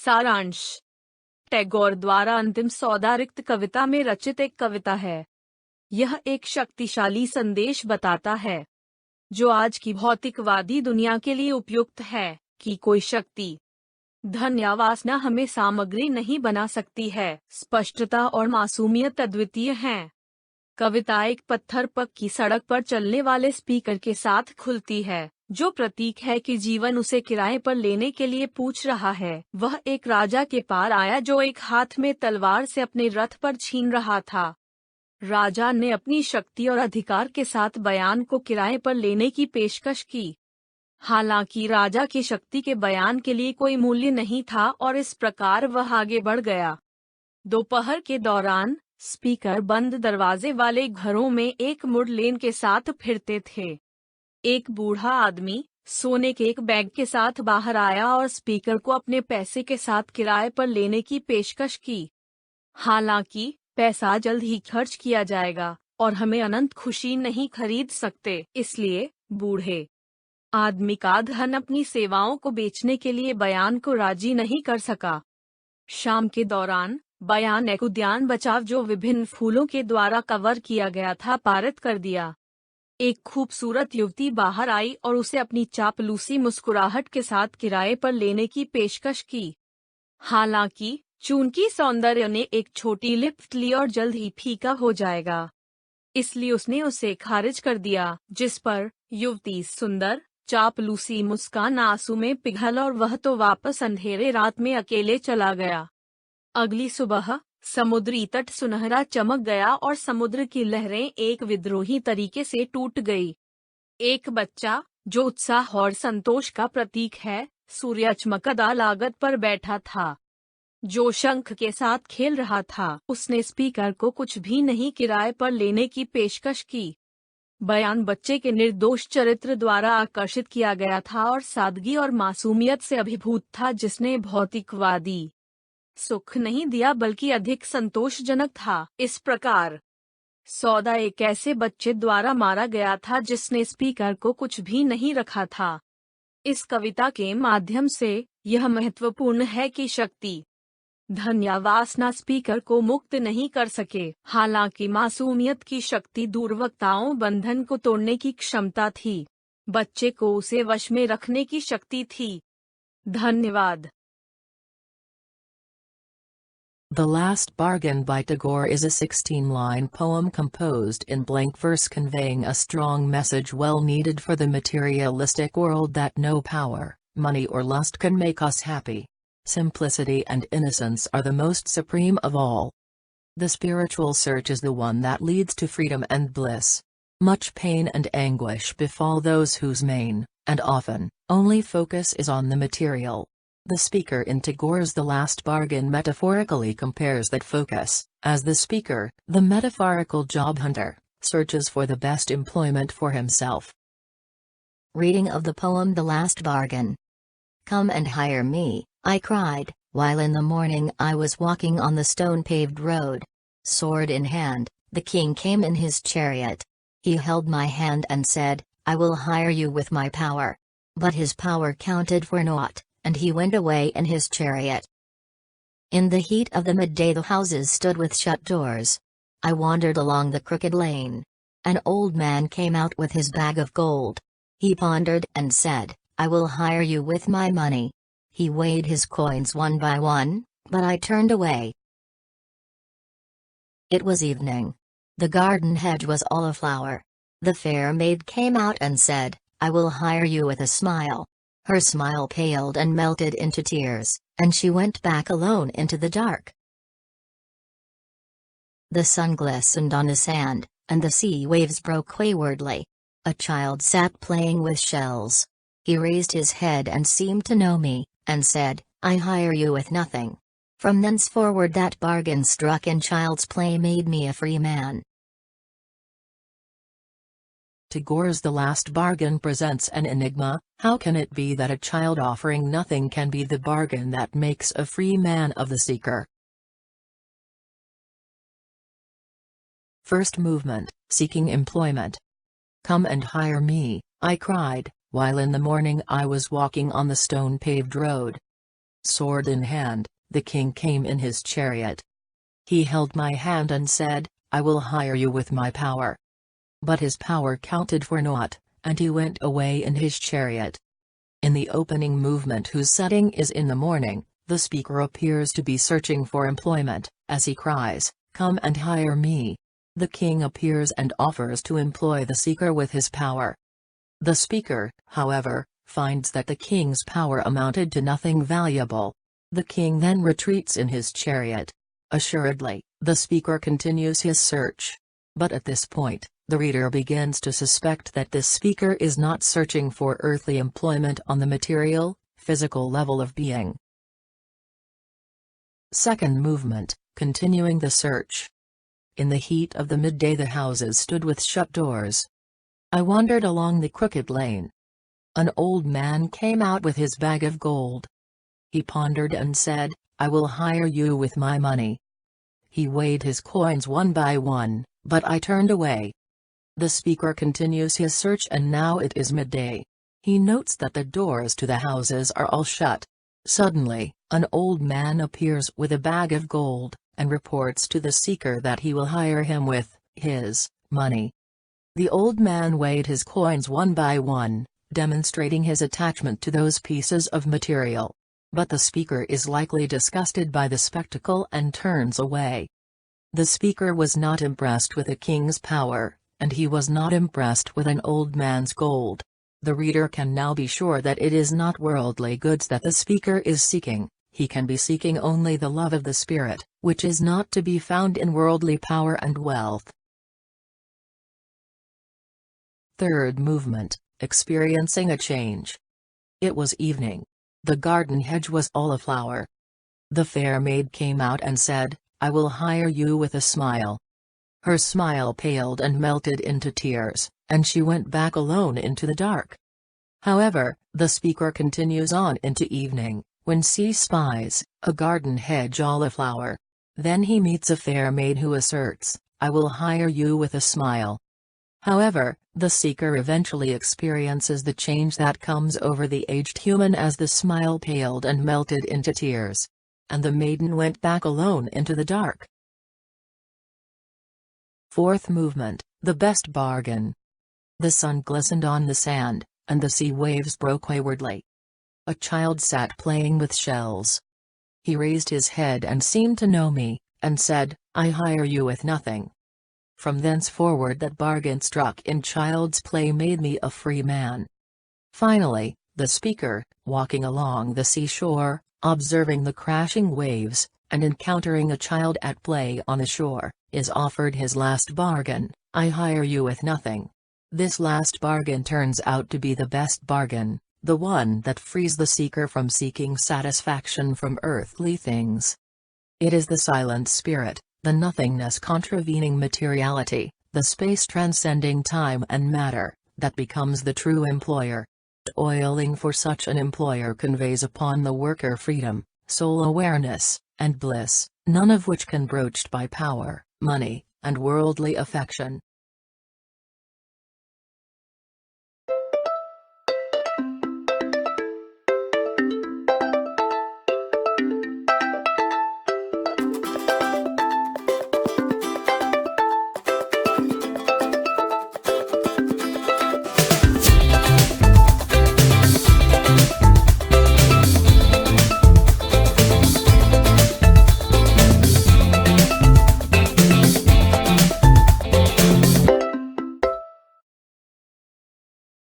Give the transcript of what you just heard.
सारांश। टैगोर द्वारा अंतिम सौदा रिक्त कविता में रचित एक कविता है। यह एक शक्तिशाली संदेश बताता है जो आज की भौतिकवादी दुनिया के लिए उपयुक्त है कि कोई शक्ति, धन या वासना हमें सामग्री नहीं बना सकती है। स्पष्टता और मासूमियत अद्वितीय हैं। कविता एक पत्थर पक्की सड़क पर चलने वाले स्पीकर के साथ खुलती है, जो प्रतीक है कि जीवन उसे किराए पर लेने के लिए पूछ रहा है। वह एक राजा के पार आया जो एक हाथ में तलवार से अपने रथ पर छीन रहा था। राजा ने अपनी शक्ति और अधिकार के साथ बयान को किराए पर लेने की पेशकश की। हालांकि राजा की शक्ति के बयान के लिए कोई मूल्य नहीं था और इस प्रकार वह आगे बढ़ गया। दोपहर के दौरान स्पीकर बंद दरवाजे वाले घरों में एक मुड़ लेन के साथ फिरते थे। एक बूढ़ा आदमी सोने के एक बैग के साथ बाहर आया और स्पीकर को अपने पैसे के साथ किराए पर लेने की पेशकश की। हालांकि पैसा जल्द ही खर्च किया जाएगा और हमें अनंत खुशी नहीं खरीद सकते, इसलिए बूढ़े आदमी का धन अपनी सेवाओं को बेचने के लिए बयान को राजी नहीं कर सका। शाम के दौरान बयान एक उद्यान बचाव जो विभिन्न फूलों के द्वारा कवर किया गया था पारित कर दिया। एक खूबसूरत युवती बाहर आई और उसे अपनी चापलूसी मुस्कुराहट के साथ किराए पर लेने की पेशकश की। हालांकि चूंकि सौंदर्य ने एक छोटी लिफ्ट ली और जल्द ही फीका हो जाएगा, इसलिए उसने उसे खारिज कर दिया, जिस पर युवती सुंदर चापलूसी मुस्कान आंसू में पिघल और वह तो वापस अंधेरे रात में अकेले चला गया। अगली सुबह समुद्री तट सुनहरा चमक गया और समुद्र की लहरें एक विद्रोही तरीके से टूट गई। एक बच्चा जो उत्साह और संतोष का प्रतीक है, सूर्यचमकदा लागत पर बैठा था, जो शंख के साथ खेल रहा था। उसने स्पीकर को कुछ भी नहीं किराए पर लेने की पेशकश की। बयान बच्चे के निर्दोष चरित्र द्वारा आकर्षित किया गया था और सादगी और मासूमियत से अभिभूत था, जिसने भौतिकवादी सुख नहीं दिया बल्कि अधिक संतोषजनक था। इस प्रकार सौदा एक ऐसे बच्चे द्वारा मारा गया था जिसने स्पीकर को कुछ भी नहीं रखा था। इस कविता के माध्यम से यह महत्वपूर्ण है कि शक्ति, धन या वासना स्पीकर को मुक्त नहीं कर सके। हालांकि मासूमियत की शक्ति दूरवक्ताओं बंधन को तोड़ने की क्षमता थी। बच्चे को उसे वश में रखने की शक्ति थी। धन्यवाद। The Last Bargain by Tagore is a 16-line poem composed in blank verse conveying a strong message well needed for the materialistic world that no power, money or lust can make us happy. Simplicity and innocence are the most supreme of all. The spiritual search is the one that leads to freedom and bliss. Much pain and anguish befall those whose main, and often, only focus is on the material. The speaker in Tagore's The Last Bargain metaphorically compares that focus, as the speaker, the metaphorical job hunter, searches for the best employment for himself. Reading of the poem The Last Bargain. "Come and hire me," I cried, while in the morning I was walking on the stone-paved road. Sword in hand, the king came in his chariot. He held my hand and said, "I will hire you with my power." But his power counted for naught, and he went away in his chariot. In the heat of the midday the houses stood with shut doors. I wandered along the crooked lane. An old man came out with his bag of gold. He pondered and said, "I will hire you with my money." He weighed his coins one by one, but I turned away. It was evening. The garden hedge was all aflower. The fair maid came out and said, "I will hire you with a smile." Her smile paled and melted into tears, and she went back alone into the dark. The sun glistened on the sand, and the sea waves broke waywardly. A child sat playing with shells. He raised his head and seemed to know me, and said, "I hire you with nothing." From thenceforward that bargain struck in child's play made me a free man. Tagore's The Last Bargain presents an enigma. How can it be that a child offering nothing can be the bargain that makes a free man of the seeker? First movement, seeking employment. "Come and hire me," I cried, while in the morning I was walking on the stone-paved road. Sword in hand, the king came in his chariot. He held my hand and said, "I will hire you with my power." But his power counted for naught, and he went away in his chariot. In the opening movement, whose setting is in the morning, the speaker appears to be searching for employment, as he cries, "Come and hire me." The king appears and offers to employ the seeker with his power. The speaker, however, finds that the king's power amounted to nothing valuable. The king then retreats in his chariot. Assuredly, the speaker continues his search. But at this point, the reader begins to suspect that this speaker is not searching for earthly employment on the material, physical level of being. Second movement, continuing the search. In the heat of the midday, the houses stood with shut doors. I wandered along the crooked lane. An old man came out with his bag of gold. He pondered and said, "I will hire you with my money." He weighed his coins one by one, but I turned away. The speaker continues his search, and now it is midday. He notes that the doors to the houses are all shut. Suddenly, an old man appears with a bag of gold, and reports to the seeker that he will hire him with his money. The old man weighed his coins one by one, demonstrating his attachment to those pieces of material. But the speaker is likely disgusted by the spectacle and turns away. The speaker was not impressed with a king's power, and he was not impressed with an old man's gold. The reader can now be sure that it is not worldly goods that the speaker is seeking. He can be seeking only the love of the Spirit, which is not to be found in worldly power and wealth. Third movement, experiencing a change. It was evening. The garden hedge was all aflower. The fair maid came out and said, "I will hire you with a smile." Her smile paled and melted into tears, and she went back alone into the dark. However, the speaker continues on into evening, when he spies a garden hedge all aflower. Then he meets a fair maid who asserts, "I will hire you with a smile." However, the seeker eventually experiences the change that comes over the aged human as the smile paled and melted into tears. And the maiden went back alone into the dark. Fourth movement, the best bargain. The sun glistened on the sand, and the sea waves broke waywardly. A child sat playing with shells. He raised his head and seemed to know me, and said, "I hire you with nothing." From thenceforward that bargain struck in child's play made me a free man. Finally, the speaker, walking along the seashore, observing the crashing waves, and encountering a child at play on the shore, is offered his last bargain, "I hire you with nothing." This last bargain turns out to be the best bargain, the one that frees the seeker from seeking satisfaction from earthly things. It is the silent spirit, the nothingness contravening materiality, the space transcending time and matter, that becomes the true employer. Toiling for such an employer conveys upon the worker freedom, soul awareness, and bliss, none of which can broached by power, money, and worldly affection.